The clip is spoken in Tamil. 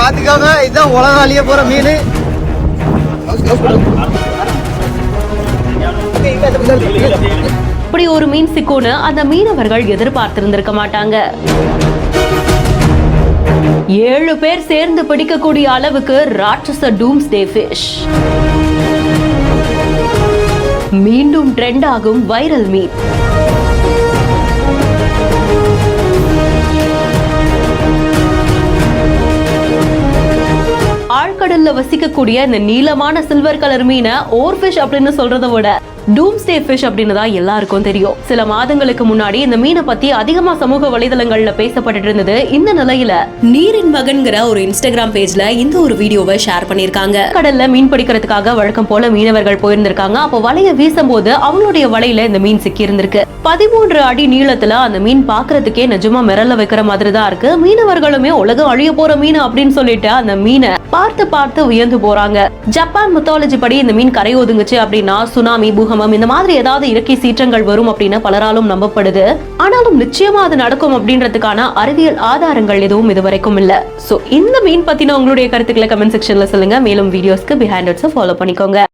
பாத்துக்கோங்க, இதுதான் உலகம் அழிய போற மீன். இப்படி ஒரு மீன் சிக்குன்னு அந்த மீனவர்கள் எதிர்பார்த்திருந்திருக்க மாட்டாங்க. 7 பேர் சேர்ந்து பிடிக்கக்கூடிய அளவுக்கு ராட்சச டூம்ஸ்டே ஃபிஷ். மீண்டும் ட்ரெண்ட் ஆகும் வைரல் மீன். ஆழ்கடல்ல வசிக்கக்கூடிய இந்த நீளமான சில்வர் கலர் மீனை ஓர்ஃபிஷ் அப்படின்னு சொல்றதை விட டூம்ஸ்டே ஃபிஷ் அப்படின்னு தான் எல்லாருக்கும் தெரியும். சில மாதங்களுக்கு முன்னாடி இந்த மீனை பத்தி அதிகமா சமூக வலைதளங்கள்ல பேசப்பட்டு இருந்தது. இந்த நிலையில நீரின் மகன்கிற ஒரு இன்ஸ்டாகிராம் பேஜ்ல இந்த ஒரு வீடியோவை ஷேர் பண்ணிருக்காங்க. கடல்ல மீன் பிடிக்கிறதுக்காக வழக்கம் போல மீனவர்கள் போயிருந்திருக்காங்க. அப்போ வலைய வீசும் போது அவங்களுடைய வலையில இந்த மீன் சிக்கி இருந்திருக்கு. 13 அடி நீளத்துல அந்த மீன் பாக்குறதுக்கே நிஜமா மிரள வைக்கிற மாதிரி தான் இருக்கு. மீனவர்களுமே உலகம் அழிய போற மீன் அப்படின்னு சொல்லிட்டு அந்த மீனை பார்த்து வியந்து போறாங்க. ஜப்பான் மித்தாலஜி படி இந்த மீன் கரை ஒதுங்குச்சு அப்படின்னா சுனாமி, பூகம்பம் இந்த மாதிரி ஏதாவது இயற்கை சீற்றங்கள் வரும் அப்படின்னு பலராலும் நம்பப்படுது. ஆனாலும் நிச்சயமா அது நடக்கும் அப்படின்றதுக்கான அறிவியல் ஆதாரங்கள் எதுவும் இதுவரைக்கும் இல்ல. சோ இந்த மீன் பத்தின உங்களுடைய கருத்துக்களை கமெண்ட் செக்ஷன்ல சொல்லுங்க. மேலும் வீடியோஸ்க்கு பிஹைண்ட் இட்ஸ் ஃபாலோ பண்ணிக்கோங்க.